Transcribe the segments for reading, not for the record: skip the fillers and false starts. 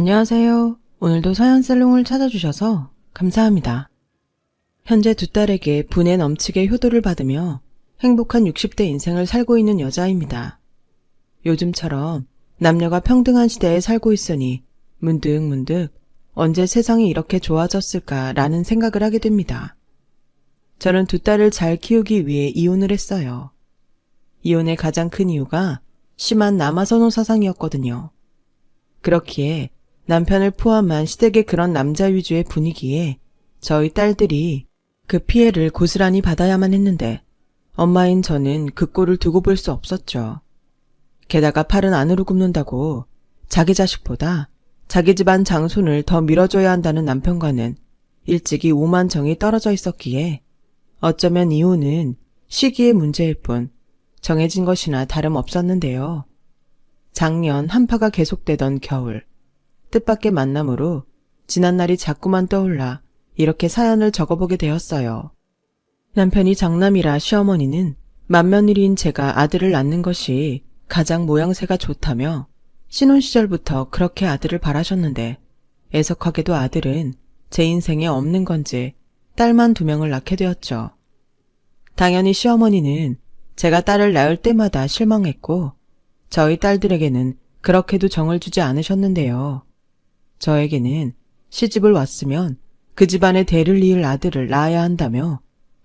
안녕하세요. 오늘도 서현살롱을 찾아주셔서 감사합니다. 현재 두 딸에게 분에 넘치게 효도를 받으며 행복한 60대 인생을 살고 있는 여자입니다. 요즘처럼 남녀가 평등한 시대에 살고 있으니 문득 언제 세상이 이렇게 좋아졌을까라는 생각을 하게 됩니다. 저는 두 딸을 잘 키우기 위해 이혼을 했어요. 이혼의 가장 큰 이유가 심한 남아선호 사상이었거든요. 그렇기에 남편을 포함한 시댁의 그런 남자 위주의 분위기에 저희 딸들이 그 피해를 고스란히 받아야만 했는데 엄마인 저는 그 꼴을 두고 볼 수 없었죠. 게다가 팔은 안으로 굽는다고 자기 자식보다 자기 집안 장손을 더 밀어줘야 한다는 남편과는 일찍이 오만정이 떨어져 있었기에 어쩌면 이혼은 시기의 문제일 뿐 정해진 것이나 다름없었는데요. 작년 한파가 계속되던 겨울, 뜻밖의 만남으로 지난날이 자꾸만 떠올라 이렇게 사연을 적어보게 되었어요. 남편이 장남이라 시어머니는 맏며느리인 제가 아들을 낳는 것이 가장 모양새가 좋다며 신혼시절부터 그렇게 아들을 바라셨는데 애석하게도 아들은 제 인생에 없는 건지 딸만 2명을 낳게 되었죠. 당연히 시어머니는 제가 딸을 낳을 때마다 실망했고 저희 딸들에게는 그렇게도 정을 주지 않으셨는데요. 저에게는 시집을 왔으면 그 집안의 대를 이을 아들을 낳아야 한다며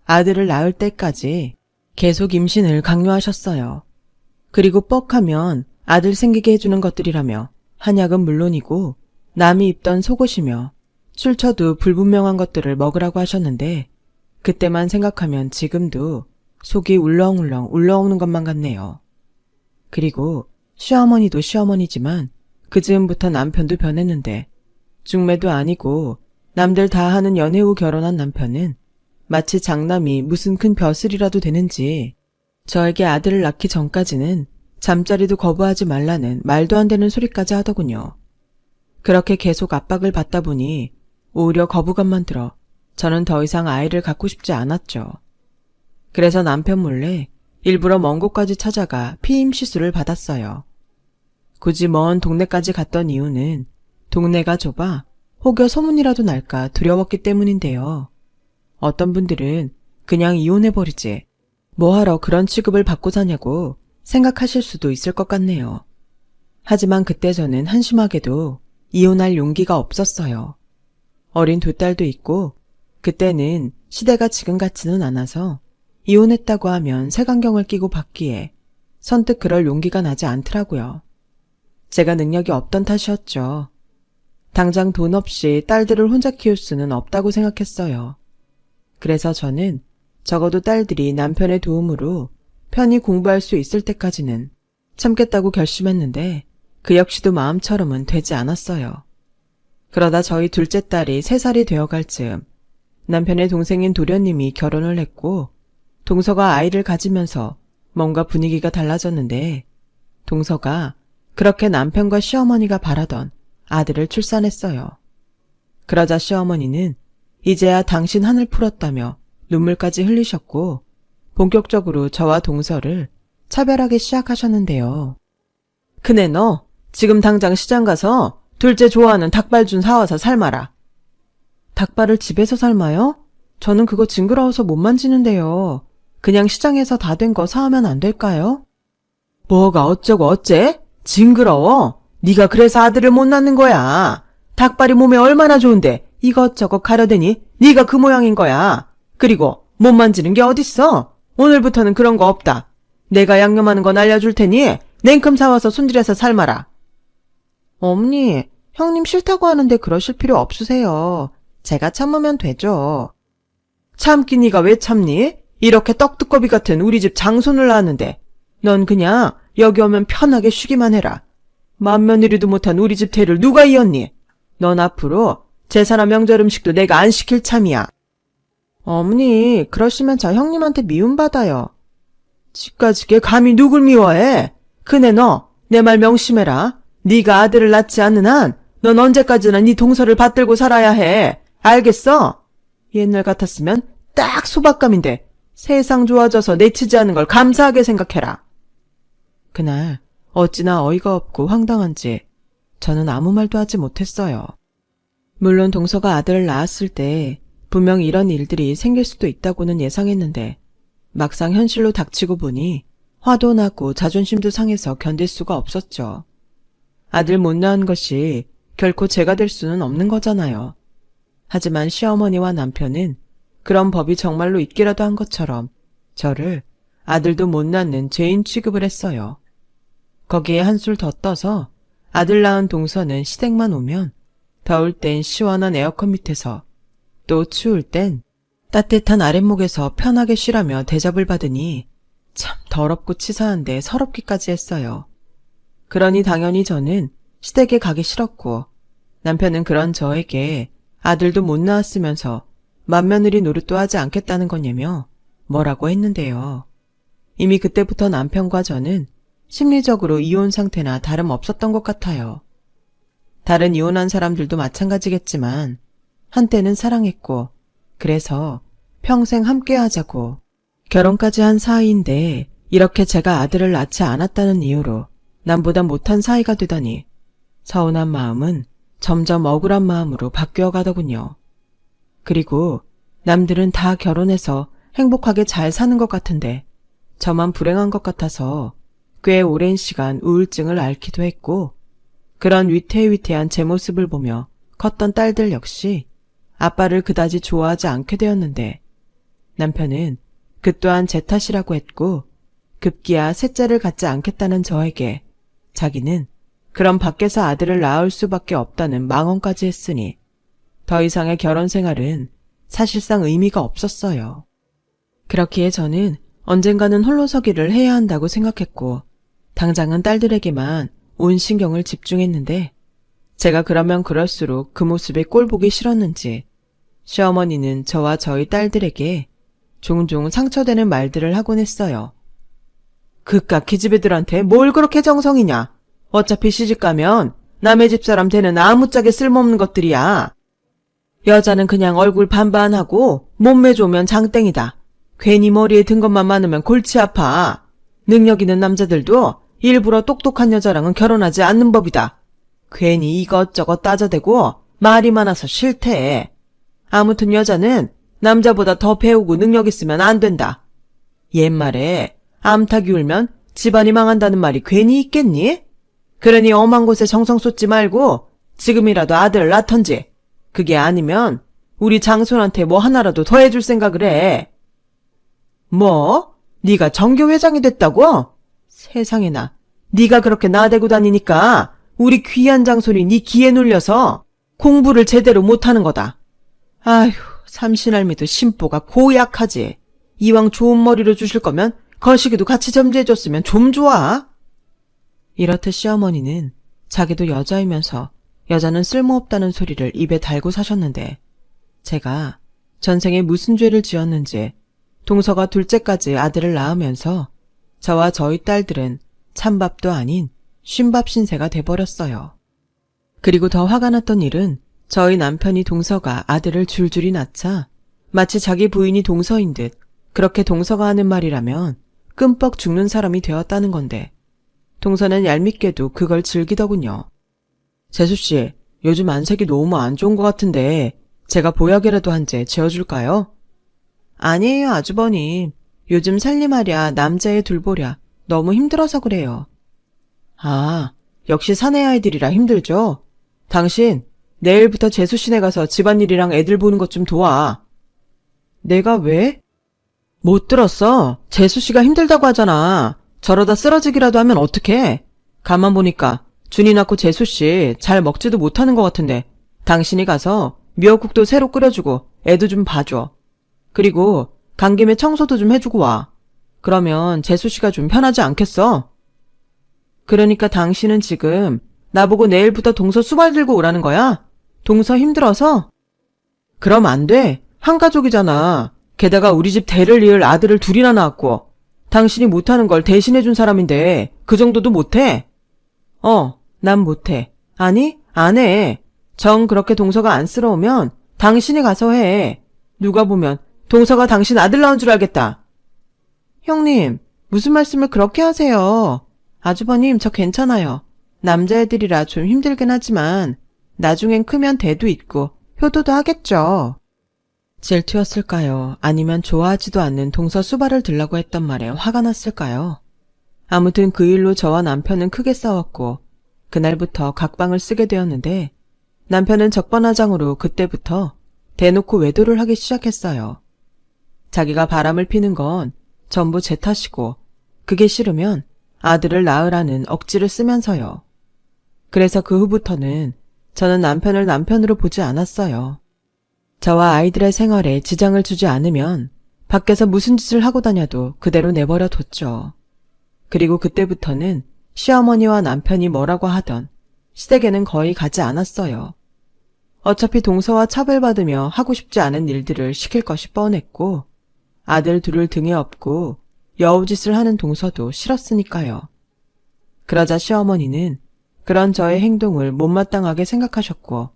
아들을 낳을 때까지 계속 임신을 강요하셨어요. 그리고 뻑하면 아들 생기게 해주는 것들이라며 한약은 물론이고 남이 입던 속옷이며 출처도 불분명한 것들을 먹으라고 하셨는데 그때만 생각하면 지금도 속이 울렁울렁 울렁오는 것만 같네요. 그리고 시어머니도 시어머니지만 그 즈음부터 남편도 변했는데 중매도 아니고 남들 다 하는 연애 후 결혼한 남편은 마치 장남이 무슨 큰 벼슬이라도 되는지 저에게 아들을 낳기 전까지는 잠자리도 거부하지 말라는 말도 안 되는 소리까지 하더군요. 그렇게 계속 압박을 받다 보니 오히려 거부감만 들어 저는 더 이상 아이를 갖고 싶지 않았죠. 그래서 남편 몰래 일부러 먼 곳까지 찾아가 피임 시술을 받았어요. 굳이 먼 동네까지 갔던 이유는 동네가 좁아 혹여 소문이라도 날까 두려웠기 때문인데요. 어떤 분들은 그냥 이혼해버리지 뭐하러 그런 취급을 받고 사냐고 생각하실 수도 있을 것 같네요. 하지만 그때 저는 한심하게도 이혼할 용기가 없었어요. 어린 2딸도 있고 그때는 시대가 지금 같지는 않아서 이혼했다고 하면 색안경을 끼고 받기에 선뜻 그럴 용기가 나지 않더라고요. 제가 능력이 없던 탓이었죠. 당장 돈 없이 딸들을 혼자 키울 수는 없다고 생각했어요. 그래서 저는 적어도 딸들이 남편의 도움으로 편히 공부할 수 있을 때까지는 참겠다고 결심했는데 그 역시도 마음처럼은 되지 않았어요. 그러다 저희 둘째 딸이 3살이 되어갈 즈음 남편의 동생인 도련님이 결혼을 했고 동서가 아이를 가지면서 뭔가 분위기가 달라졌는데 동서가 그렇게 남편과 시어머니가 바라던 아들을 출산했어요. 그러자 시어머니는 이제야 당신 한을 풀었다며 눈물까지 흘리셨고 본격적으로 저와 동서를 차별하기 시작하셨는데요. 그네 너 지금 당장 시장 가서 둘째 좋아하는 닭발 좀 사와서 삶아라. 닭발을 집에서 삶아요? 저는 그거 징그러워서 못 만지는데요. 그냥 시장에서 다 된 거 사오면 안 될까요? 뭐가 어쩌고 어째? 징그러워? 네가 그래서 아들을 못 낳는 거야. 닭발이 몸에 얼마나 좋은데 이것저것 가려대니 네가 그 모양인 거야. 그리고 못 만지는 게 어딨어? 오늘부터는 그런 거 없다. 내가 양념하는 건 알려줄 테니 냉큼 사와서 손질해서 삶아라. 어머니, 형님 싫다고 하는데 그러실 필요 없으세요. 제가 참으면 되죠. 참기 네가 왜 참니? 이렇게 떡두꺼비 같은 우리 집 장손을 낳았는데 넌 그냥 여기 오면 편하게 쉬기만 해라. 맏며느리도 못한 우리 집 대를 누가 이었니? 넌 앞으로 제사나 명절 음식도 내가 안 시킬 참이야. 어머니, 그러시면 저 형님한테 미움받아요. 지까지게 감히 누굴 미워해? 그네 너, 내 말 명심해라. 네가 아들을 낳지 않는 한 넌 언제까지나 네 동서를 받들고 살아야 해. 알겠어? 옛날 같았으면 딱 소박감인데 세상 좋아져서 내치지 않은 걸 감사하게 생각해라. 그날 어찌나 어이가 없고 황당한지 저는 아무 말도 하지 못했어요. 물론 동서가 아들을 낳았을 때 분명 이런 일들이 생길 수도 있다고는 예상했는데 막상 현실로 닥치고 보니 화도 나고 자존심도 상해서 견딜 수가 없었죠. 아들 못 낳은 것이 결코 제가 될 수는 없는 거잖아요. 하지만 시어머니와 남편은 그런 법이 정말로 있기라도 한 것처럼 저를 아들도 못 낳는 죄인 취급을 했어요. 거기에 한술 더 떠서 아들 낳은 동서는 시댁만 오면 더울 땐 시원한 에어컨 밑에서 또 추울 땐 따뜻한 아랫목에서 편하게 쉬라며 대접을 받으니 참 더럽고 치사한데 서럽기까지 했어요. 그러니 당연히 저는 시댁에 가기 싫었고 남편은 그런 저에게 아들도 못 낳았으면서 맏며느리 노릇도 하지 않겠다는 거냐며 뭐라고 했는데요. 이미 그때부터 남편과 저는 심리적으로 이혼 상태나 다름없었던 것 같아요. 다른 이혼한 사람들도 마찬가지겠지만 한때는 사랑했고 그래서 평생 함께 하자고 결혼까지 한 사이인데 이렇게 제가 아들을 낳지 않았다는 이유로 남보다 못한 사이가 되다니 서운한 마음은 점점 억울한 마음으로 바뀌어 가더군요. 그리고 남들은 다 결혼해서 행복하게 잘 사는 것 같은데 저만 불행한 것 같아서 꽤 오랜 시간 우울증을 앓기도 했고 그런 위태위태한 제 모습을 보며 컸던 딸들 역시 아빠를 그다지 좋아하지 않게 되었는데 남편은 그 또한 제 탓이라고 했고 급기야 셋째를 갖지 않겠다는 저에게 자기는 그럼 밖에서 아들을 낳을 수밖에 없다는 망언까지 했으니 더 이상의 결혼 생활은 사실상 의미가 없었어요. 그렇기에 저는 언젠가는 홀로서기를 해야 한다고 생각했고 당장은 딸들에게만 온 신경을 집중했는데 제가 그러면 그럴수록 그 모습에 꼴 보기 싫었는지 시어머니는 저와 저희 딸들에게 종종 상처되는 말들을 하곤 했어요. 그깟 기집애들한테 뭘 그렇게 정성이냐. 어차피 시집가면 남의 집사람 되는 아무짝에 쓸모없는 것들이야. 여자는 그냥 얼굴 반반하고 몸매 좋으면 장땡이다. 괜히 머리에 든 것만 많으면 골치 아파. 능력 있는 남자들도 일부러 똑똑한 여자랑은 결혼하지 않는 법이다. 괜히 이것저것 따져대고 말이 많아서 싫대. 아무튼 여자는 남자보다 더 배우고 능력 있으면 안 된다. 옛말에 암탉이 울면 집안이 망한다는 말이 괜히 있겠니? 그러니 엄한 곳에 정성 쏟지 말고 지금이라도 아들을 낳던지. 그게 아니면 우리 장손한테 뭐 하나라도 더 해줄 생각을 해. 뭐? 네가 정교회장이 됐다고? 세상에나. 네가 그렇게 나대고 다니니까 우리 귀한 장손이 네 기에 눌려서 공부를 제대로 못하는 거다. 아휴, 삼신할미도 심보가 고약하지. 이왕 좋은 머리로 주실 거면 거시기도 같이 점지해줬으면 좀 좋아. 이렇듯 시어머니는 자기도 여자이면서 여자는 쓸모없다는 소리를 입에 달고 사셨는데 제가 전생에 무슨 죄를 지었는지 동서가 둘째까지 아들을 낳으면서 저와 저희 딸들은 찬밥도 아닌 쉰밥 신세가 돼버렸어요. 그리고 더 화가 났던 일은 저희 남편이 동서가 아들을 줄줄이 낳자 마치 자기 부인이 동서인 듯 그렇게 동서가 하는 말이라면 끔뻑 죽는 사람이 되었다는 건데 동서는 얄밉게도 그걸 즐기더군요. 재수씨, 요즘 안색이 너무 안 좋은 것 같은데 제가 보약이라도 한 제 지어줄까요? 아니에요, 아주버님. 요즘 살림하랴 남자애 둘보랴 너무 힘들어서 그래요. 아, 역시 사내 아이들이라 힘들죠? 당신 내일부터 재수씨네 가서 집안일이랑 애들 보는 것 좀 도와. 내가 왜? 못 들었어? 재수씨가 힘들다고 하잖아. 저러다 쓰러지기라도 하면 어떡해? 가만 보니까 준이 낳고 재수씨 잘 먹지도 못하는 것 같은데 당신이 가서 미역국도 새로 끓여주고 애도 좀 봐줘. 그리고 간 김에 청소도 좀 해주고 와. 그러면 재수씨가 좀 편하지 않겠어? 그러니까 당신은 지금 나보고 내일부터 동서 수발 들고 오라는 거야? 동서 힘들어서? 그럼 안 돼. 한 가족이잖아. 게다가 우리 집 대를 이을 아들을 둘이나 낳았고 당신이 못하는 걸 대신해준 사람인데 그 정도도 못해? 난 못해. 아니, 안 해. 정 그렇게 동서가 안쓰러우면 당신이 가서 해. 누가 보면 동서가 당신 아들 낳은 줄 알겠다. 형님, 무슨 말씀을 그렇게 하세요. 아주버님, 저 괜찮아요. 남자애들이라 좀 힘들긴 하지만 나중엔 크면 대도 있고 효도도 하겠죠. 질투였을까요? 아니면 좋아하지도 않는 동서 수발을 들라고 했던 말에 화가 났을까요? 아무튼 그 일로 저와 남편은 크게 싸웠고 그날부터 각방을 쓰게 되었는데 남편은 적반하장으로 그때부터 대놓고 외도를 하기 시작했어요. 자기가 바람을 피는 건 전부 제 탓이고 그게 싫으면 아들을 낳으라는 억지를 쓰면서요. 그래서 그 후부터는 저는 남편을 남편으로 보지 않았어요. 저와 아이들의 생활에 지장을 주지 않으면 밖에서 무슨 짓을 하고 다녀도 그대로 내버려 뒀죠. 그리고 그때부터는 시어머니와 남편이 뭐라고 하던 시댁에는 거의 가지 않았어요. 어차피 동서와 차별받으며 하고 싶지 않은 일들을 시킬 것이 뻔했고 아들 둘을 등에 업고 여우짓을 하는 동서도 싫었으니까요. 그러자 시어머니는 그런 저의 행동을 못마땅하게 생각하셨고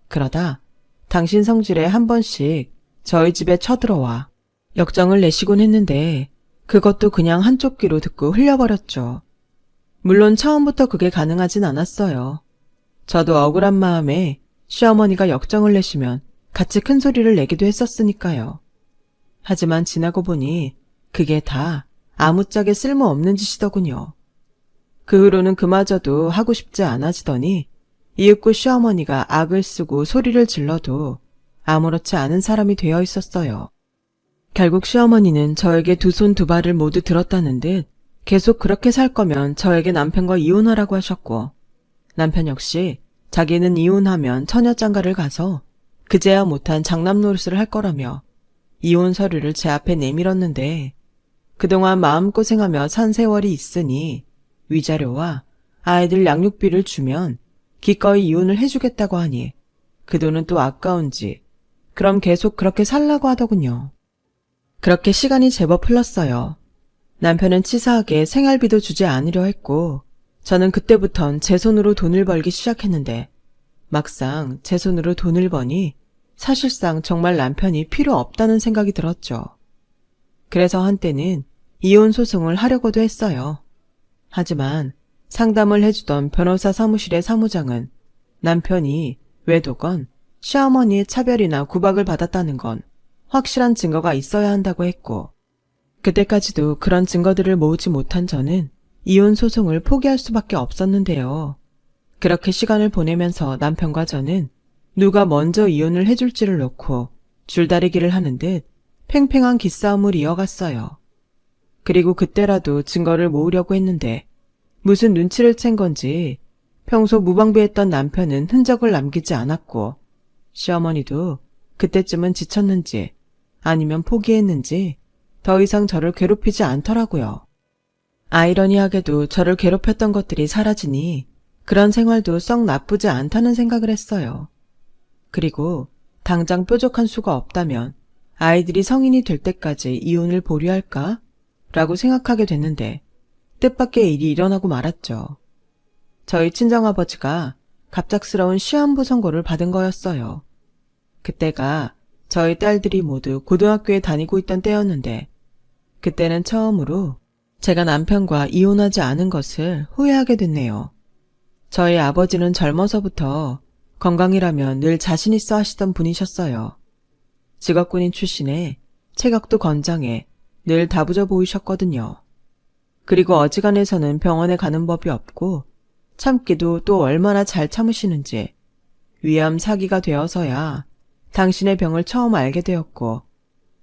그러다 당신 성질에 한 번씩 저희 집에 쳐들어와 역정을 내시곤 했는데 그것도 그냥 한쪽 귀로 듣고 흘려버렸죠. 물론 처음부터 그게 가능하진 않았어요. 저도 억울한 마음에 시어머니가 역정을 내시면 같이 큰 소리를 내기도 했었으니까요. 하지만 지나고 보니 그게 다 아무짝에 쓸모없는 짓이더군요. 그 후로는 그마저도 하고 싶지 않아지더니 이윽고 시어머니가 악을 쓰고 소리를 질러도 아무렇지 않은 사람이 되어 있었어요. 결국 시어머니는 저에게 두 손 두 발을 모두 들었다는 듯 계속 그렇게 살 거면 저에게 남편과 이혼하라고 하셨고 남편 역시 자기는 이혼하면 처녀장가를 가서 그제야 못한 장남 노릇을 할 거라며 이혼 서류를 제 앞에 내밀었는데 그동안 마음고생하며 산 세월이 있으니 위자료와 아이들 양육비를 주면 기꺼이 이혼을 해주겠다고 하니 그 돈은 또 아까운지 그럼 계속 그렇게 살라고 하더군요. 그렇게 시간이 제법 흘렀어요. 남편은 치사하게 생활비도 주지 않으려 했고 저는 그때부턴 제 손으로 돈을 벌기 시작했는데 막상 제 손으로 돈을 버니 사실상 정말 남편이 필요 없다는 생각이 들었죠. 그래서 한때는 이혼 소송을 하려고도 했어요. 하지만 상담을 해주던 변호사 사무실의 사무장은 남편이 외도건 시어머니의 차별이나 구박을 받았다는 건 확실한 증거가 있어야 한다고 했고 그때까지도 그런 증거들을 모으지 못한 저는 이혼 소송을 포기할 수밖에 없었는데요. 그렇게 시간을 보내면서 남편과 저는 누가 먼저 이혼을 해줄지를 놓고 줄다리기를 하는 듯 팽팽한 기싸움을 이어갔어요. 그리고 그때라도 증거를 모으려고 했는데 무슨 눈치를 챈 건지 평소 무방비했던 남편은 흔적을 남기지 않았고 시어머니도 그때쯤은 지쳤는지 아니면 포기했는지 더 이상 저를 괴롭히지 않더라고요. 아이러니하게도 저를 괴롭혔던 것들이 사라지니 그런 생활도 썩 나쁘지 않다는 생각을 했어요. 그리고 당장 뾰족한 수가 없다면 아이들이 성인이 될 때까지 이혼을 보류할까? 라고 생각하게 됐는데 뜻밖의 일이 일어나고 말았죠. 저희 친정아버지가 갑작스러운 시한부 선고를 받은 거였어요. 그때가 저희 딸들이 모두 고등학교에 다니고 있던 때였는데 그때는 처음으로 제가 남편과 이혼하지 않은 것을 후회하게 됐네요. 저희 아버지는 젊어서부터 건강이라면 늘 자신 있어 하시던 분이셨어요. 직업군인 출신에 체격도 건장해 늘 다부져 보이셨거든요. 그리고 어지간해서는 병원에 가는 법이 없고 참기도 또 얼마나 잘 참으시는지 위암 사기가 되어서야 당신의 병을 처음 알게 되었고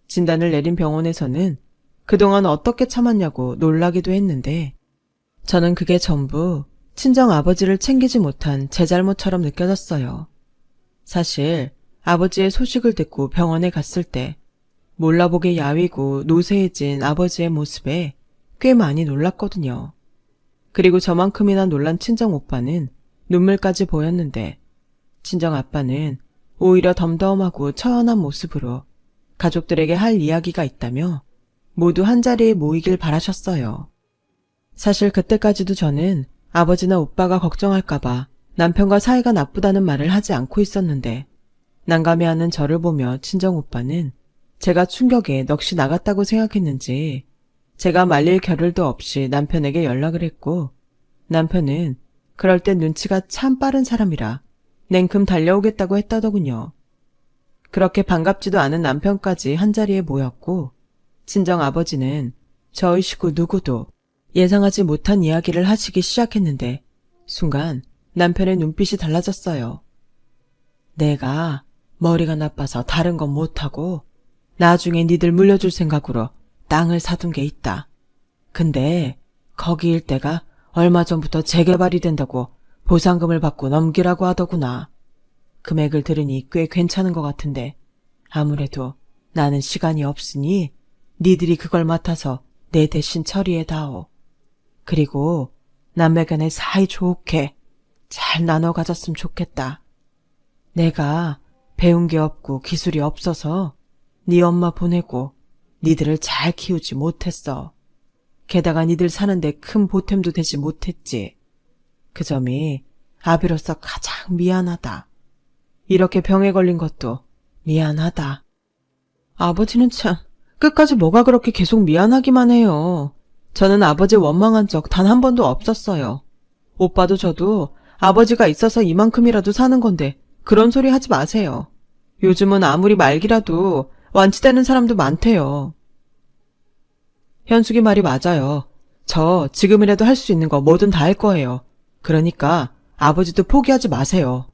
진단을 내린 병원에서는 그동안 어떻게 참았냐고 놀라기도 했는데 저는 그게 전부 친정 아버지를 챙기지 못한 제 잘못처럼 느껴졌어요. 사실 아버지의 소식을 듣고 병원에 갔을 때 몰라보게 야위고 노쇠해진 아버지의 모습에 꽤 많이 놀랐거든요. 그리고 저만큼이나 놀란 친정 오빠는 눈물까지 보였는데 친정 아빠는 오히려 덤덤하고 처연한 모습으로 가족들에게 할 이야기가 있다며 모두 한자리에 모이길 바라셨어요. 사실 그때까지도 저는 아버지나 오빠가 걱정할까봐 남편과 사이가 나쁘다는 말을 하지 않고 있었는데 난감해하는 저를 보며 친정오빠는 제가 충격에 넋이 나갔다고 생각했는지 제가 말릴 겨를도 없이 남편에게 연락을 했고 남편은 그럴 땐 눈치가 참 빠른 사람이라 냉큼 달려오겠다고 했다더군요. 그렇게 반갑지도 않은 남편까지 한자리에 모였고 친정 아버지는 저희 식구 누구도 예상하지 못한 이야기를 하시기 시작했는데 순간 남편의 눈빛이 달라졌어요. 내가 머리가 나빠서 다른 건 못하고 나중에 니들 물려줄 생각으로 땅을 사둔 게 있다. 근데 거기 일대가 얼마 전부터 재개발이 된다고 보상금을 받고 넘기라고 하더구나. 금액을 들으니 꽤 괜찮은 것 같은데 아무래도 나는 시간이 없으니 니들이 그걸 맡아서 내 대신 처리해다오. 그리고 남매간에 사이 좋게 잘 나눠 가졌으면 좋겠다. 내가 배운 게 없고 기술이 없어서 네 엄마 보내고 니들을 잘 키우지 못했어. 게다가 니들 사는데 큰 보탬도 되지 못했지. 그 점이 아비로서 가장 미안하다. 이렇게 병에 걸린 것도 미안하다. 아버지는 참 끝까지 뭐가 그렇게 계속 미안하기만 해요. 저는 아버지 원망한 적 단 한 번도 없었어요. 오빠도 저도 아버지가 있어서 이만큼이라도 사는 건데 그런 소리 하지 마세요. 요즘은 아무리 말기라도 완치되는 사람도 많대요. 현숙이 말이 맞아요. 저 지금이라도 할 수 있는 거 뭐든 다 할 거예요. 그러니까 아버지도 포기하지 마세요.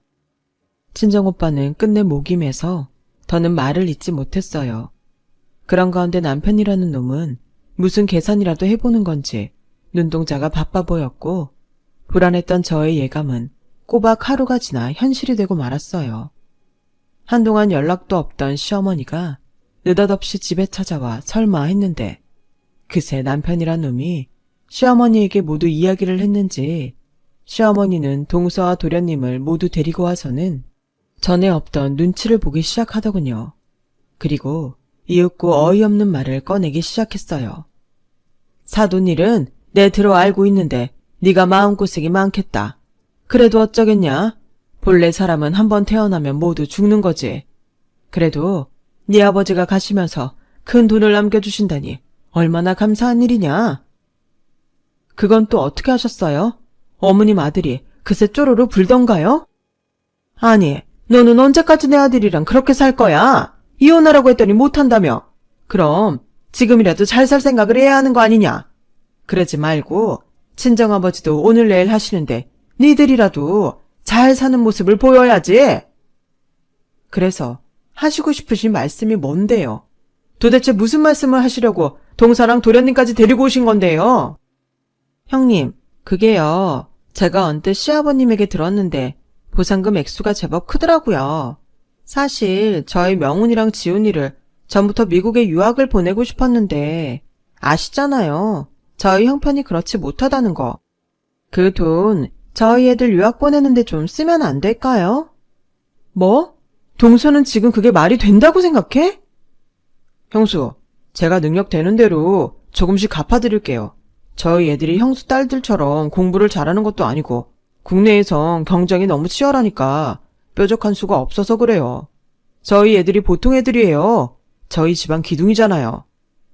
친정오빠는 끝내 목이 메서 더는 말을 잇지 못했어요. 그런 가운데 남편이라는 놈은 무슨 계산이라도 해보는 건지 눈동자가 바빠 보였고 불안했던 저의 예감은 꼬박 하루가 지나 현실이 되고 말았어요. 한동안 연락도 없던 시어머니가 느닷없이 집에 찾아와 설마 했는데 그새 남편이란 놈이 시어머니에게 모두 이야기를 했는지 시어머니는 동서와 도련님을 모두 데리고 와서는 전에 없던 눈치를 보기 시작하더군요. 그리고 이윽고 어이없는 말을 꺼내기 시작했어요. 사돈 일은 내 들어 알고 있는데 네가 마음고생이 많겠다. 그래도 어쩌겠냐? 본래 사람은 한번 태어나면 모두 죽는 거지. 그래도 네 아버지가 가시면서 큰 돈을 남겨주신다니 얼마나 감사한 일이냐? 그건 또 어떻게 하셨어요? 어머님 아들이 그새 쪼로로 불던가요? 아니, 너는 언제까지 내 아들이랑 그렇게 살 거야? 이혼하라고 했더니 못한다며. 그럼 지금이라도 잘 살 생각을 해야 하는 거 아니냐? 그러지 말고 친정아버지도 오늘 내일 하시는데 니들이라도 잘 사는 모습을 보여야지. 그래서 하시고 싶으신 말씀이 뭔데요? 도대체 무슨 말씀을 하시려고 동서랑 도련님까지 데리고 오신 건데요? 형님, 그게요. 제가 언뜻 시아버님에게 들었는데 보상금 액수가 제법 크더라고요. 사실 저희 명훈이랑 지훈이를 전부터 미국에 유학을 보내고 싶었는데 아시잖아요. 저희 형편이 그렇지 못하다는 거. 그 돈 저희 애들 유학 보내는데 좀 쓰면 안 될까요? 뭐? 동서는 지금 그게 말이 된다고 생각해? 형수, 제가 능력 되는 대로 조금씩 갚아드릴게요. 저희 애들이 형수 딸들처럼 공부를 잘하는 것도 아니고 국내에선 경쟁이 너무 치열하니까 뾰족한 수가 없어서 그래요. 저희 애들이 보통 애들이에요. 저희 집안 기둥이잖아요.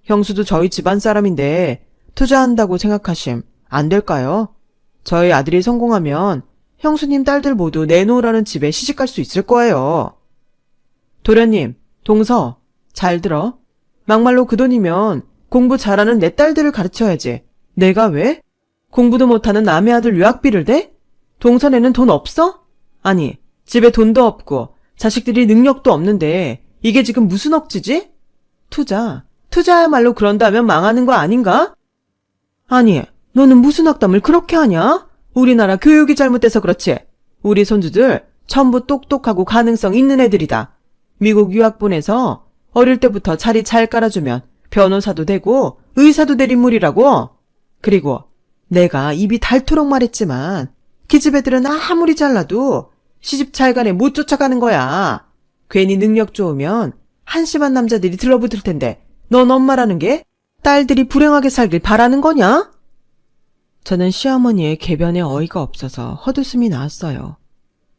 형수도 저희 집안 사람인데 투자한다고 생각하심 안 될까요? 저희 아들이 성공하면 형수님 딸들 모두 내놓으라는 집에 시집갈 수 있을 거예요. 도련님, 동서, 잘 들어. 막말로 그 돈이면 공부 잘하는 내 딸들을 가르쳐야지. 내가 왜? 공부도 못하는 남의 아들 유학비를 대? 동선에는 돈 없어? 아니, 집에 돈도 없고 자식들이 능력도 없는데 이게 지금 무슨 억지지? 투자야말로 그런다면 망하는 거 아닌가? 아니, 너는 무슨 악담을 그렇게 하냐? 우리나라 교육이 잘못돼서 그렇지. 우리 손주들 전부 똑똑하고 가능성 있는 애들이다. 미국 유학 보내서 어릴 때부터 자리 잘 깔아주면 변호사도 되고 의사도 될 인물이라고. 그리고 내가 입이 닳도록 말했지만 기집 애들은 아무리 잘나도 시집 잘간에 못 쫓아가는 거야. 괜히 능력 좋으면 한심한 남자들이 들러붙을 텐데 넌 엄마라는 게 딸들이 불행하게 살길 바라는 거냐? 저는 시어머니의 궤변에 어이가 없어서 헛웃음이 나왔어요.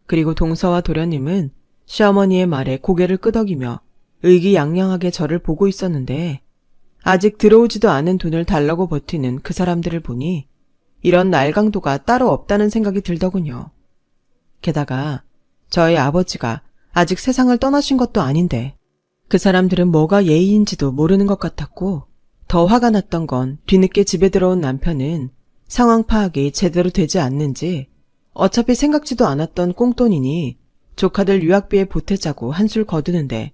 그리고 동서와 도련님은 시어머니의 말에 고개를 끄덕이며 의기양양하게 저를 보고 있었는데 아직 들어오지도 않은 돈을 달라고 버티는 그 사람들을 보니 이런 날강도가 따로 없다는 생각이 들더군요. 게다가 저희 아버지가 아직 세상을 떠나신 것도 아닌데 그 사람들은 뭐가 예의인지도 모르는 것 같았고, 더 화가 났던 건 뒤늦게 집에 들어온 남편은 상황 파악이 제대로 되지 않는지 어차피 생각지도 않았던 꽁돈이니 조카들 유학비에 보태자고 한술 거두는데,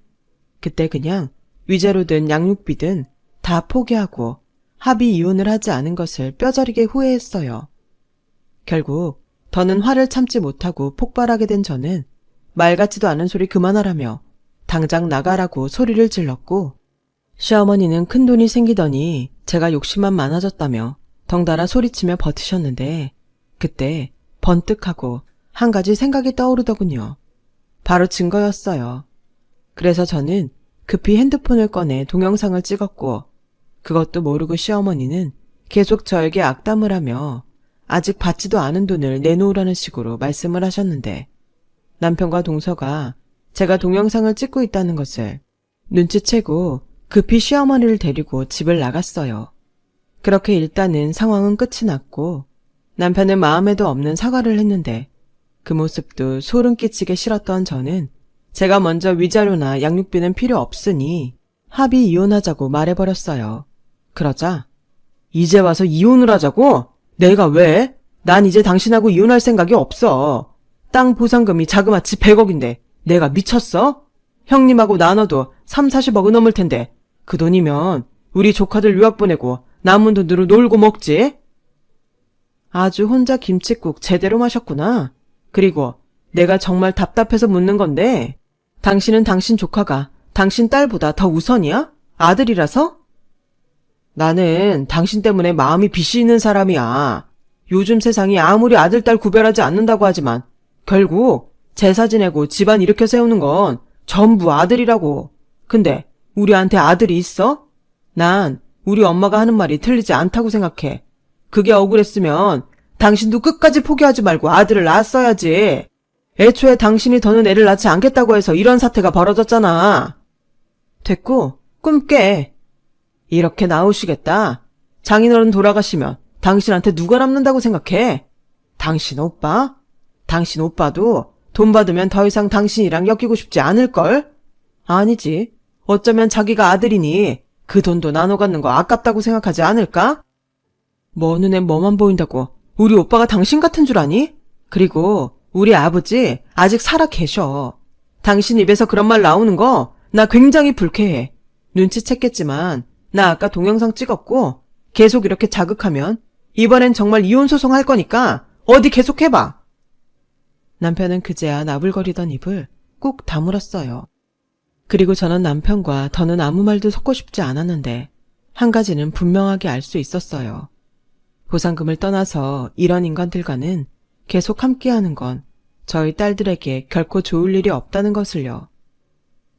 그때 그냥 위자료든 양육비든 다 포기하고 합의 이혼을 하지 않은 것을 뼈저리게 후회했어요. 결국 더는 화를 참지 못하고 폭발하게 된 저는 말 같지도 않은 소리 그만하라며 당장 나가라고 소리를 질렀고, 시어머니는 큰돈이 생기더니 제가 욕심만 많아졌다며 덩달아 소리치며 버티셨는데, 그때 번뜩하고 한 가지 생각이 떠오르더군요. 바로 증거였어요. 그래서 저는 급히 핸드폰을 꺼내 동영상을 찍었고, 그것도 모르고 시어머니는 계속 저에게 악담을 하며 아직 받지도 않은 돈을 내놓으라는 식으로 말씀을 하셨는데, 남편과 동서가 제가 동영상을 찍고 있다는 것을 눈치채고 급히 시어머니를 데리고 집을 나갔어요. 그렇게 일단은 상황은 끝이 났고, 남편은 마음에도 없는 사과를 했는데 그 모습도 소름 끼치게 싫었던 저는 제가 먼저 위자료나 양육비는 필요 없으니 합의 이혼하자고 말해버렸어요. 그러자 이제 와서 이혼을 하자고? 내가 왜? 난 이제 당신하고 이혼할 생각이 없어. 땅 보상금이 자그마치 100억인데 내가 미쳤어? 형님하고 나눠도 3, 40억은 넘을 텐데 그 돈이면 우리 조카들 유학 보내고 남은 돈으로 놀고 먹지? 아주 혼자 김칫국 제대로 마셨구나. 그리고 내가 정말 답답해서 묻는 건데, 당신은 당신 조카가 당신 딸보다 더 우선이야? 아들이라서? 나는 당신 때문에 마음이 빚이 있는 사람이야. 요즘 세상이 아무리 아들, 딸 구별하지 않는다고 하지만 결국 제사 지내고 집안 일으켜 세우는 건 전부 아들이라고. 근데 우리한테 아들이 있어? 난 우리 엄마가 하는 말이 틀리지 않다고 생각해. 그게 억울했으면 당신도 끝까지 포기하지 말고 아들을 낳았어야지. 애초에 당신이 더는 애를 낳지 않겠다고 해서 이런 사태가 벌어졌잖아. 됐고, 꿈 깨. 이렇게 나오시겠다. 장인어른 돌아가시면 당신한테 누가 남는다고 생각해? 당신 오빠? 당신 오빠도 돈 받으면 더 이상 당신이랑 엮이고 싶지 않을걸? 아니지. 어쩌면 자기가 아들이니 그 돈도 나눠 갖는 거 아깝다고 생각하지 않을까? 뭐 눈엔 뭐만 보인다고 우리 오빠가 당신 같은 줄 아니? 그리고 우리 아버지 아직 살아 계셔. 당신 입에서 그런 말 나오는 거 나 굉장히 불쾌해. 눈치챘겠지만 나 아까 동영상 찍었고 계속 이렇게 자극하면 이번엔 정말 이혼 소송할 거니까 어디 계속 해봐. 남편은 그제야 나불거리던 입을 꾹 다물었어요. 그리고 저는 남편과 더는 아무 말도 섞고 싶지 않았는데 한 가지는 분명하게 알 수 있었어요. 보상금을 떠나서 이런 인간들과는 계속 함께하는 건 저희 딸들에게 결코 좋을 일이 없다는 것을요.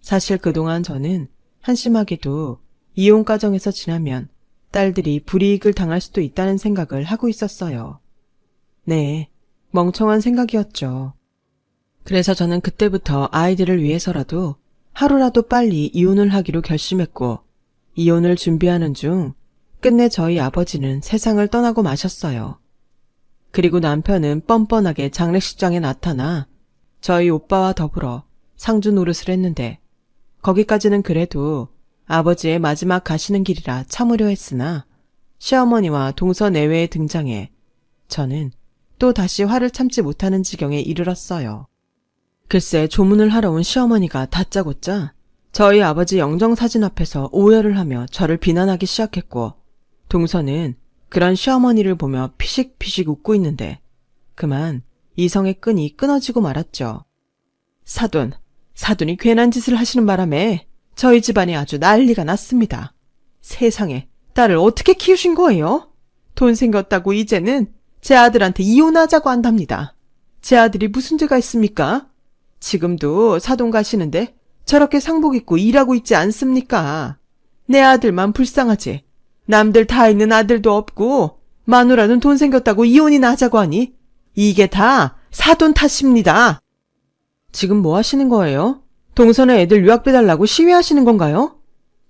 사실 그동안 저는 한심하게도 이혼 과정에서 지나면 딸들이 불이익을 당할 수도 있다는 생각을 하고 있었어요. 네, 멍청한 생각이었죠. 그래서 저는 그때부터 아이들을 위해서라도 하루라도 빨리 이혼을 하기로 결심했고, 이혼을 준비하는 중 끝내 저희 아버지는 세상을 떠나고 마셨어요. 그리고 남편은 뻔뻔하게 장례식장에 나타나 저희 오빠와 더불어 상주 노릇을 했는데, 거기까지는 그래도 아버지의 마지막 가시는 길이라 참으려 했으나 시어머니와 동서 내외에 등장해 저는 또 다시 화를 참지 못하는 지경에 이르렀어요. 글쎄 조문을 하러 온 시어머니가 다짜고짜 저희 아버지 영정사진 앞에서 오열을 하며 저를 비난하기 시작했고, 동서는 그런 시어머니를 보며 피식피식 웃고 있는데 그만 이성의 끈이 끊어지고 말았죠. 사돈이 괜한 짓을 하시는 바람에 저희 집안이 아주 난리가 났습니다. 세상에, 딸을 어떻게 키우신 거예요? 돈 생겼다고 이제는 제 아들한테 이혼하자고 한답니다. 제 아들이 무슨 죄가 있습니까? 지금도 사돈 가시는데 저렇게 상복 입고 일하고 있지 않습니까? 내 아들만 불쌍하지. 남들 다 있는 아들도 없고 마누라는 돈 생겼다고 이혼이나 하자고 하니 이게 다 사돈 탓입니다. 지금 뭐 하시는 거예요? 동선에 애들 유학비 달라고 시위하시는 건가요?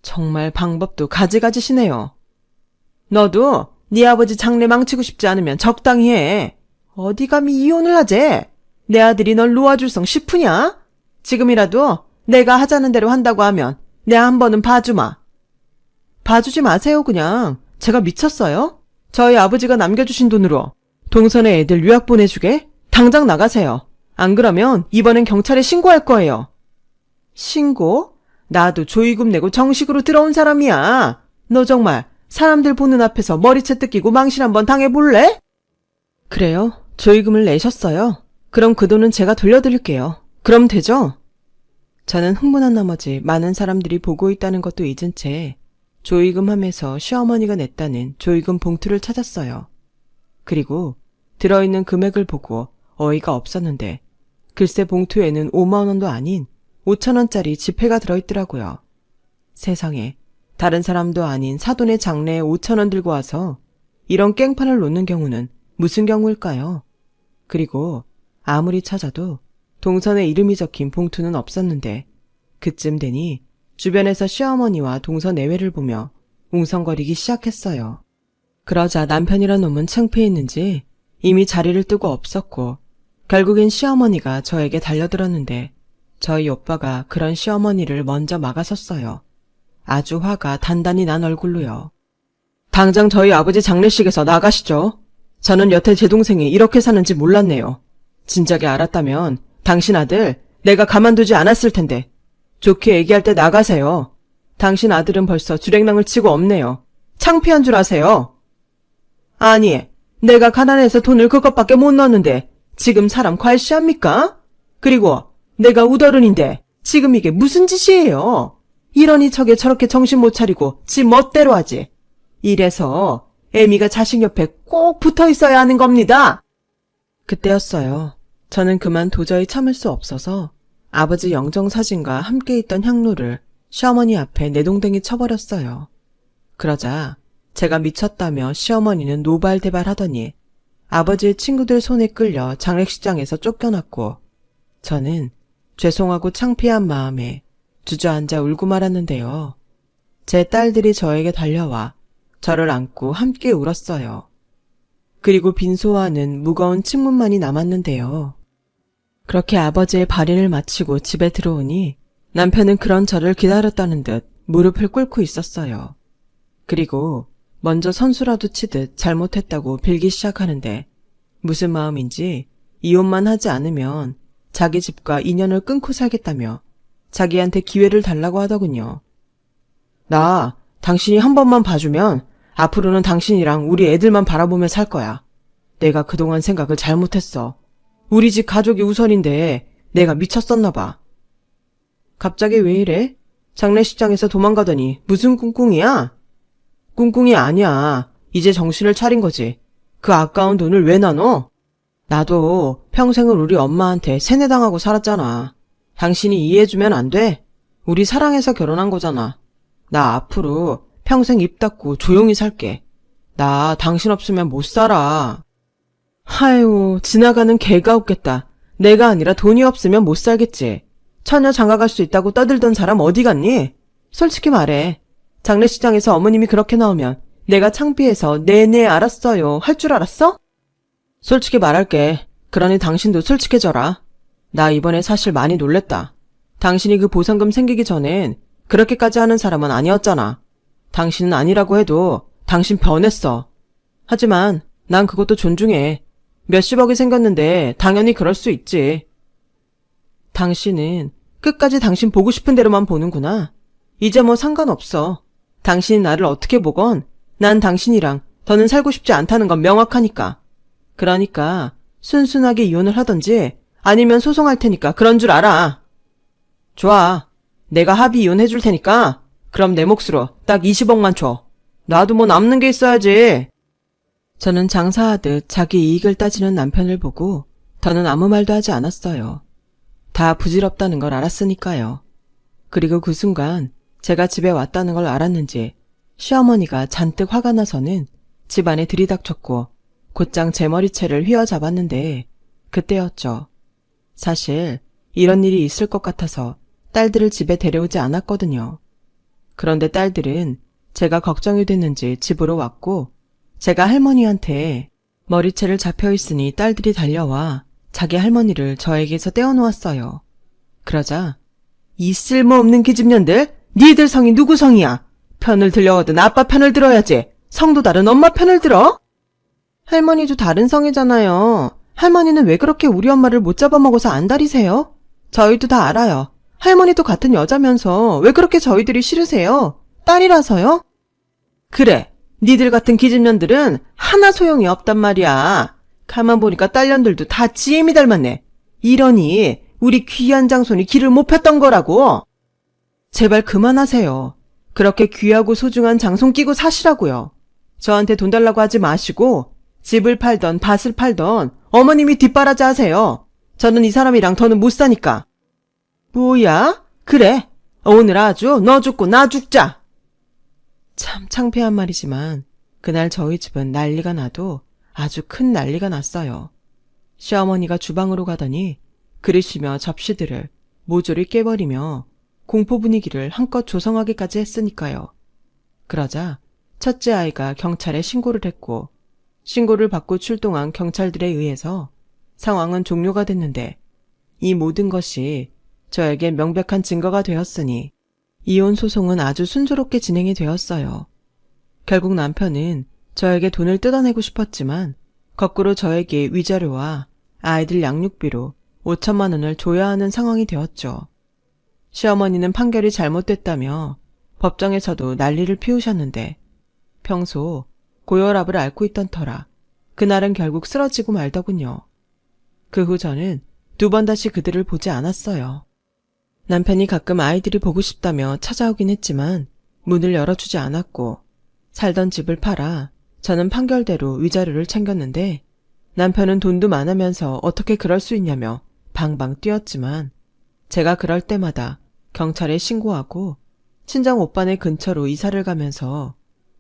정말 방법도 가지가지시네요. 너도 네 아버지 장래 망치고 싶지 않으면 적당히 해. 어디 감히 이혼을 하재? 내 아들이 널 놓아줄 성 싶으냐? 지금이라도 내가 하자는 대로 한다고 하면 내 한 번은 봐주마. 봐주지 마세요 그냥. 제가 미쳤어요? 저희 아버지가 남겨주신 돈으로 동선에 애들 유학 보내주게? 당장 나가세요. 안 그러면 이번엔 경찰에 신고할 거예요. 신고? 나도 조의금 내고 정식으로 들어온 사람이야. 너 정말 사람들 보는 앞에서 머리채 뜯기고 망신 한번 당해볼래? 그래요? 조의금을 내셨어요? 그럼 그 돈은 제가 돌려드릴게요. 그럼 되죠? 저는 흥분한 나머지 많은 사람들이 보고 있다는 것도 잊은 채 조의금 함에서 시어머니가 냈다는 조의금 봉투를 찾았어요. 그리고 들어있는 금액을 보고 어이가 없었는데 글쎄 봉투에는 5만 원도 아닌 5천 원짜리 지폐가 들어있더라고요. 세상에 다른 사람도 아닌 사돈의 장래에 5천 원 들고 와서 이런 깽판을 놓는 경우는 무슨 경우일까요? 그리고 아무리 찾아도 동선에 이름이 적힌 봉투는 없었는데 그쯤 되니 주변에서 시어머니와 동선 내외를 보며 웅성거리기 시작했어요. 그러자 남편이란 놈은 창피했는지 이미 자리를 뜨고 없었고 결국엔 시어머니가 저에게 달려들었는데 저희 오빠가 그런 시어머니를 먼저 막아섰어요. 아주 화가 단단히 난 얼굴로요. 당장 저희 아버지 장례식에서 나가시죠. 저는 여태 제 동생이 이렇게 사는지 몰랐네요. 진작에 알았다면 당신 아들 내가 가만두지 않았을 텐데 좋게 얘기할 때 나가세요. 당신 아들은 벌써 주랭랑을 치고 없네요. 창피한 줄 아세요? 아니, 내가 가난해서 돈을 그것밖에 못 넣었는데 지금 사람 괄시합니까? 그리고 내가 우더른인데 지금 이게 무슨 짓이에요? 이러니 저게 저렇게 정신 못 차리고 지 멋대로 하지. 이래서 애미가 자식 옆에 꼭 붙어 있어야 하는 겁니다. 그때였어요. 저는 그만 도저히 참을 수 없어서 아버지 영정사진과 함께 있던 향로를 시어머니 앞에 내동댕이 쳐버렸어요. 그러자 제가 미쳤다며 시어머니는 노발대발하더니 아버지의 친구들 손에 끌려 장례식장에서 쫓겨났고 저는 죄송하고 창피한 마음에 주저앉아 울고 말았는데요. 제 딸들이 저에게 달려와 저를 안고 함께 울었어요. 그리고 빈소와는 무거운 침문만이 남았는데요. 그렇게 아버지의 발인을 마치고 집에 들어오니 남편은 그런 저를 기다렸다는 듯 무릎을 꿇고 있었어요. 그리고 먼저 선수라도 치듯 잘못했다고 빌기 시작하는데 무슨 마음인지 이혼만 하지 않으면 자기 집과 인연을 끊고 살겠다며 자기한테 기회를 달라고 하더군요. 나 당신이 한 번만 봐주면 앞으로는 당신이랑 우리 애들만 바라보며 살 거야. 내가 그동안 생각을 잘못했어. 우리 집 가족이 우선인데 내가 미쳤었나 봐. 갑자기 왜 이래? 장례식장에서 도망가더니 무슨 꿍꿍이야? 꿍꿍이 아니야. 이제 정신을 차린 거지. 그 아까운 돈을 왜 나눠? 나도 평생을 우리 엄마한테 세뇌당하고 살았잖아. 당신이 이해해주면 안 돼? 우리 사랑해서 결혼한 거잖아. 나 앞으로 평생 입 닫고 조용히 살게. 나 당신 없으면 못 살아. 하유, 지나가는 개가 웃겠다. 내가 아니라 돈이 없으면 못 살겠지. 처녀 장가갈 수 있다고 떠들던 사람 어디 갔니? 솔직히 말해. 장례식장에서 어머님이 그렇게 나오면 내가 창피해서 네네 알았어요 할 줄 알았어? 솔직히 말할게. 그러니 당신도 솔직해져라. 나 이번에 사실 많이 놀랬다. 당신이 그 보상금 생기기 전엔 그렇게까지 하는 사람은 아니었잖아. 당신은 아니라고 해도 당신 변했어. 하지만 난 그것도 존중해. 몇십억이 생겼는데 당연히 그럴 수 있지. 당신은 끝까지 당신 보고 싶은 대로만 보는구나. 이제 뭐 상관없어. 당신이 나를 어떻게 보건 난 당신이랑 더는 살고 싶지 않다는 건 명확하니까. 그러니까 순순하게 이혼을 하던지 아니면 소송할 테니까 그런 줄 알아. 좋아. 내가 합의 이혼해줄 테니까 그럼 내 몫으로 딱 20억만 줘. 나도 뭐 남는 게 있어야지. 저는 장사하듯 자기 이익을 따지는 남편을 보고 더는 아무 말도 하지 않았어요. 다 부질없다는 걸 알았으니까요. 그리고 그 순간 제가 집에 왔다는 걸 알았는지 시어머니가 잔뜩 화가 나서는 집 안에 들이닥쳤고 곧장 제 머리채를 휘어잡았는데 그때였죠. 사실 이런 일이 있을 것 같아서 딸들을 집에 데려오지 않았거든요. 그런데 딸들은 제가 걱정이 됐는지 집으로 왔고 제가 할머니한테 머리채를 잡혀있으니 딸들이 달려와 자기 할머니를 저에게서 떼어놓았어요. 그러자 이 쓸모없는 기집년들, 니들 성이 누구 성이야? 편을 들려거든 아빠 편을 들어야지. 성도 다른 엄마 편을 들어? 할머니도 다른 성이잖아요. 할머니는 왜 그렇게 우리 엄마를 못 잡아먹어서 안달이세요? 저희도 다 알아요. 할머니도 같은 여자면서 왜 그렇게 저희들이 싫으세요? 딸이라서요? 그래, 니들 같은 기집년들은 하나 소용이 없단 말이야. 가만 보니까 딸년들도 다 지엠이 닮았네. 이러니 우리 귀한 장손이 길을 못 폈던 거라고. 제발 그만하세요. 그렇게 귀하고 소중한 장손 끼고 사시라고요. 저한테 돈 달라고 하지 마시고 집을 팔던 밭을 팔던 어머님이 뒷바라지 하세요. 저는 이 사람이랑 더는 못 사니까. 뭐야? 그래. 오늘 아주 너 죽고 나 죽자. 참 창피한 말이지만 그날 저희 집은 난리가 나도 아주 큰 난리가 났어요. 시어머니가 주방으로 가더니 그릇이며 접시들을 모조리 깨버리며 공포 분위기를 한껏 조성하기까지 했으니까요. 그러자 첫째 아이가 경찰에 신고를 했고 신고를 받고 출동한 경찰들에 의해서 상황은 종료가 됐는데 이 모든 것이 저에게 명백한 증거가 되었으니 이혼 소송은 아주 순조롭게 진행이 되었어요. 결국 남편은 저에게 돈을 뜯어내고 싶었지만 거꾸로 저에게 위자료와 아이들 양육비로 5천만 원을 줘야 하는 상황이 되었죠. 시어머니는 판결이 잘못됐다며 법정에서도 난리를 피우셨는데 평소 고혈압을 앓고 있던 터라 그날은 결국 쓰러지고 말더군요. 그 후 저는 2번 다시 그들을 보지 않았어요. 남편이 가끔 아이들이 보고 싶다며 찾아오긴 했지만 문을 열어주지 않았고 살던 집을 팔아 저는 판결대로 위자료를 챙겼는데 남편은 돈도 많으면서 어떻게 그럴 수 있냐며 방방 뛰었지만 제가 그럴 때마다 경찰에 신고하고 친정 오빠네 근처로 이사를 가면서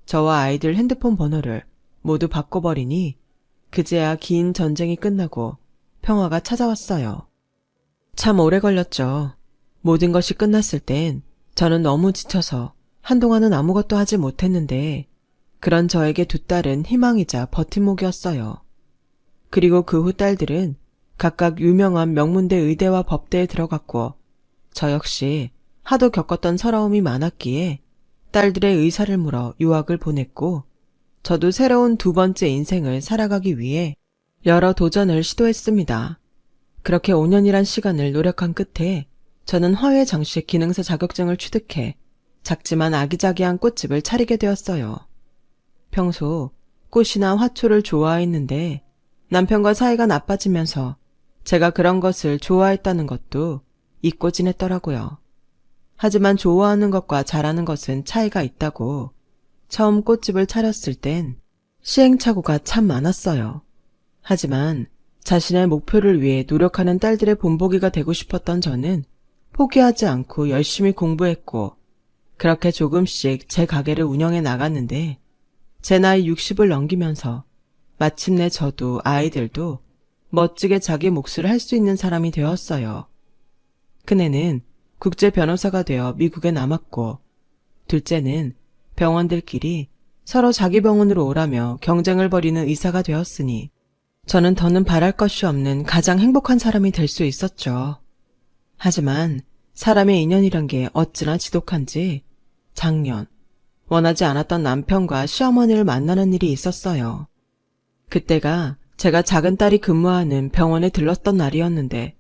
저와 아이들 핸드폰 번호를 모두 바꿔버리니 그제야 긴 전쟁이 끝나고 평화가 찾아왔어요. 참 오래 걸렸죠. 모든 것이 끝났을 땐 저는 너무 지쳐서 한동안은 아무것도 하지 못했는데 그런 저에게 2딸은 희망이자 버팀목이었어요. 그리고 그 후 딸들은 각각 유명한 명문대 의대와 법대에 들어갔고 저 역시 하도 겪었던 서러움이 많았기에 딸들의 의사를 물어 유학을 보냈고 저도 새로운 2번째 인생을 살아가기 위해 여러 도전을 시도했습니다. 그렇게 5년이란 시간을 노력한 끝에 저는 화훼장식 기능사 자격증을 취득해 작지만 아기자기한 꽃집을 차리게 되었어요. 평소 꽃이나 화초를 좋아했는데 남편과 사이가 나빠지면서 제가 그런 것을 좋아했다는 것도 잊고 지냈더라고요. 하지만 좋아하는 것과 잘하는 것은 차이가 있다고 처음 꽃집을 차렸을 땐 시행착오가 참 많았어요. 하지만 자신의 목표를 위해 노력하는 딸들의 본보기가 되고 싶었던 저는 포기하지 않고 열심히 공부했고 그렇게 조금씩 제 가게를 운영해 나갔는데 제 나이 60을 넘기면서 마침내 저도 아이들도 멋지게 자기 몫을 할 수 있는 사람이 되었어요. 큰애는 국제 변호사가 되어 미국에 남았고 둘째는 병원들끼리 서로 자기 병원으로 오라며 경쟁을 벌이는 의사가 되었으니 저는 더는 바랄 것이 없는 가장 행복한 사람이 될 수 있었죠. 하지만 사람의 인연이란 게 어찌나 지독한지 작년 원하지 않았던 남편과 시어머니를 만나는 일이 있었어요. 그때가 제가 작은 딸이 근무하는 병원에 들렀던 날이었는데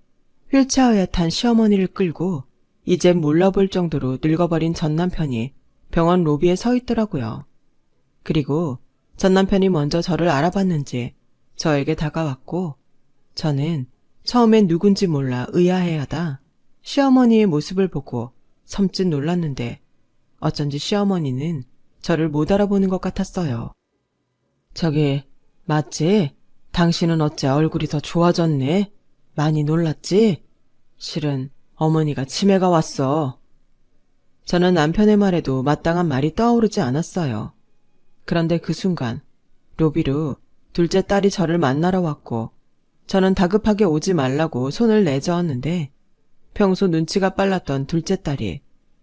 휠체어에 탄 시어머니를 끌고 이제 몰라볼 정도로 늙어버린 전 남편이 병원 로비에 서 있더라고요. 그리고 전 남편이 먼저 저를 알아봤는지 저에게 다가왔고 저는 처음엔 누군지 몰라 의아해하다 시어머니의 모습을 보고 섬찟 놀랐는데 어쩐지 시어머니는 저를 못 알아보는 것 같았어요. 저기 맞지? 당신은 어째 얼굴이 더 좋아졌네? 많이 놀랐지? 실은 어머니가 치매가 왔어. 저는 남편의 말에도 마땅한 말이 떠오르지 않았어요. 그런데 그 순간 로비로 둘째 딸이 저를 만나러 왔고 저는 다급하게 오지 말라고 손을 내저었는데 평소 눈치가 빨랐던 둘째 딸이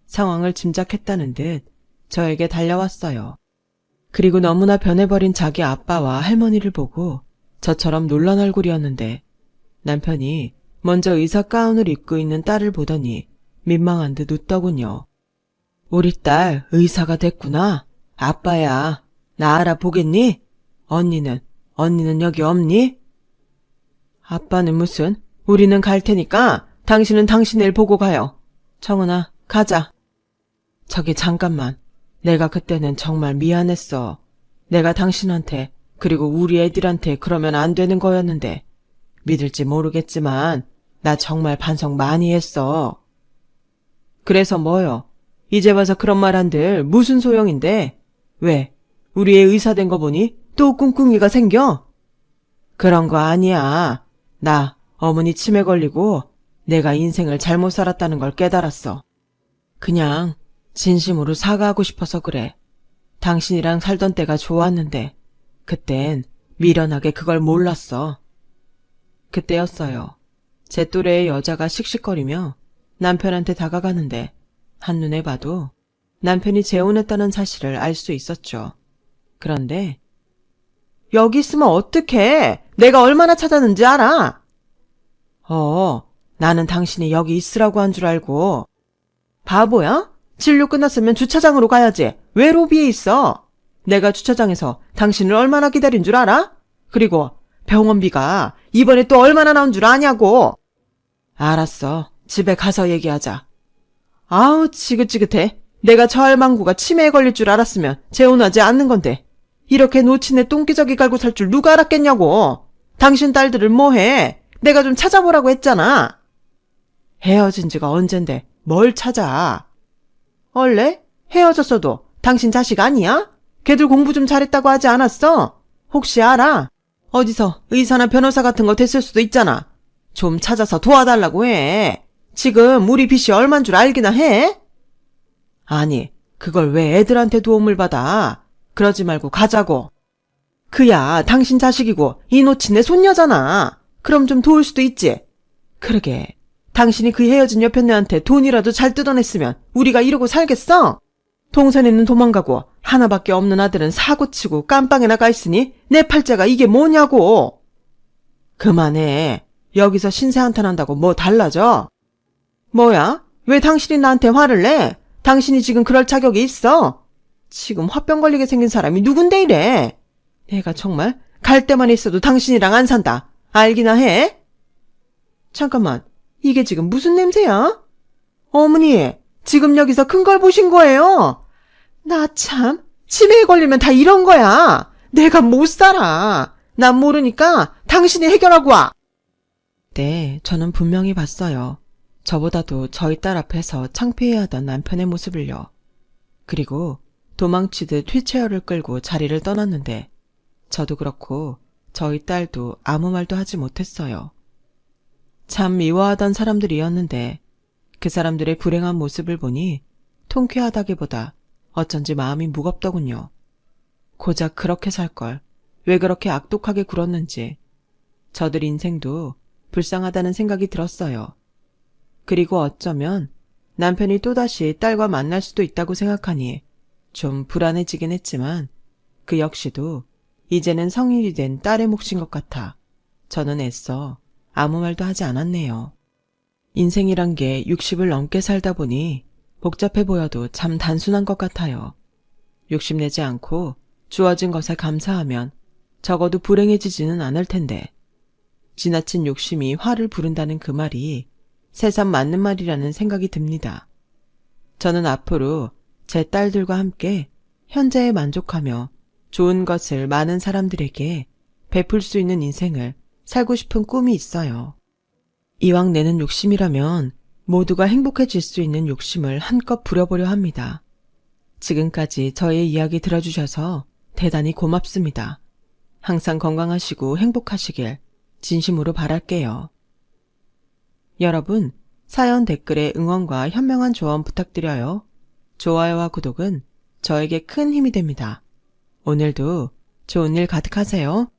상황을 짐작했다는 듯 저에게 달려왔어요. 그리고 너무나 변해버린 자기 아빠와 할머니를 보고 저처럼 놀란 얼굴이었는데 남편이 먼저 의사 가운을 입고 있는 딸을 보더니 민망한 듯 웃더군요. 우리 딸 의사가 됐구나. 아빠야, 나 알아보겠니? 언니는 여기 없니? 아빠는 무슨, 우리는 갈 테니까 당신은 당신 일 보고 가요. 청은아, 가자. 저기 잠깐만. 내가 그때는 정말 미안했어. 내가 당신한테 그리고 우리 애들한테 그러면 안 되는 거였는데 믿을지 모르겠지만 나 정말 반성 많이 했어. 그래서 뭐요? 이제 와서 그런 말 한들 무슨 소용인데? 왜? 우리 애 의사 된 거 보니 또 꿍꿍이가 생겨? 그런 거 아니야. 나 어머니 치매 걸리고 내가 인생을 잘못 살았다는 걸 깨달았어. 그냥 진심으로 사과하고 싶어서 그래. 당신이랑 살던 때가 좋았는데 그땐 미련하게 그걸 몰랐어. 그때였어요. 제 또래의 여자가 씩씩거리며 남편한테 다가가는데 한눈에 봐도 남편이 재혼했다는 사실을 알 수 있었죠. 그런데 여기 있으면 어떡해? 내가 얼마나 찾았는지 알아? 나는 당신이 여기 있으라고 한 줄 알고. 바보야? 진료 끝났으면 주차장으로 가야지. 왜 로비에 있어? 내가 주차장에서 당신을 얼마나 기다린 줄 알아? 그리고 병원비가 이번에 또 얼마나 나온 줄 아냐고. 알았어. 집에 가서 얘기하자. 아우 지긋지긋해. 내가 저 할망구가 치매에 걸릴 줄 알았으면 재혼하지 않는 건데 이렇게 놓친 애 똥기저귀 갈고 살 줄 누가 알았겠냐고. 당신 딸들을 뭐해? 내가 좀 찾아보라고 했잖아. 헤어진 지가 언젠데 뭘 찾아. 원래 헤어졌어도 당신 자식 아니야? 걔들 공부 좀 잘했다고 하지 않았어? 혹시 알아? 어디서 의사나 변호사 같은 거 됐을 수도 있잖아. 좀 찾아서 도와달라고 해. 지금 우리 빚이 얼만 줄 알기나 해? 아니, 그걸 왜 애들한테 도움을 받아? 그러지 말고 가자고. 그야 당신 자식이고 이 놓친 내 손녀잖아. 그럼 좀 도울 수도 있지. 그러게, 당신이 그 헤어진 여편네한테 돈이라도 잘 뜯어냈으면 우리가 이러고 살겠어? 동생이는 도망가고 하나밖에 없는 아들은 사고치고 깜빵에 나가 있으니 내 팔자가 이게 뭐냐고. 그만해. 여기서 신세 한탄한다고 뭐 달라져? 뭐야? 왜 당신이 나한테 화를 내? 당신이 지금 그럴 자격이 있어? 지금 화병 걸리게 생긴 사람이 누군데 이래? 내가 정말 갈 때만 있어도 당신이랑 안 산다. 알기나 해? 잠깐만, 이게 지금 무슨 냄새야? 어머니, 지금 여기서 큰 걸 보신 거예요? 나 참, 치매에 걸리면 다 이런 거야. 내가 못 살아. 난 모르니까 당신이 해결하고 와. 네, 저는 분명히 봤어요. 저보다도 저희 딸 앞에서 창피해하던 남편의 모습을요. 그리고 도망치듯 휠체어를 끌고 자리를 떠났는데 저도 그렇고 저희 딸도 아무 말도 하지 못했어요. 참 미워하던 사람들이었는데 그 사람들의 불행한 모습을 보니 통쾌하다기보다 어쩐지 마음이 무겁더군요. 고작 그렇게 살 걸 왜 그렇게 악독하게 굴었는지 저들 인생도 불쌍하다는 생각이 들었어요. 그리고 어쩌면 남편이 또다시 딸과 만날 수도 있다고 생각하니 좀 불안해지긴 했지만 그 역시도 이제는 성인이 된 딸의 몫인 것 같아 저는 애써 아무 말도 하지 않았네요. 인생이란 게 60을 넘게 살다 보니 복잡해 보여도 참 단순한 것 같아요. 욕심내지 않고 주어진 것에 감사하면 적어도 불행해지지는 않을 텐데 지나친 욕심이 화를 부른다는 그 말이 새삼 맞는 말이라는 생각이 듭니다. 저는 앞으로 제 딸들과 함께 현재에 만족하며 좋은 것을 많은 사람들에게 베풀 수 있는 인생을 살고 싶은 꿈이 있어요. 이왕 내는 욕심이라면 모두가 행복해질 수 있는 욕심을 한껏 부려보려 합니다. 지금까지 저의 이야기 들어주셔서 대단히 고맙습니다. 항상 건강하시고 행복하시길 진심으로 바랄게요. 여러분, 사연 댓글에 응원과 현명한 조언 부탁드려요. 좋아요와 구독은 저에게 큰 힘이 됩니다. 오늘도 좋은 일 가득하세요.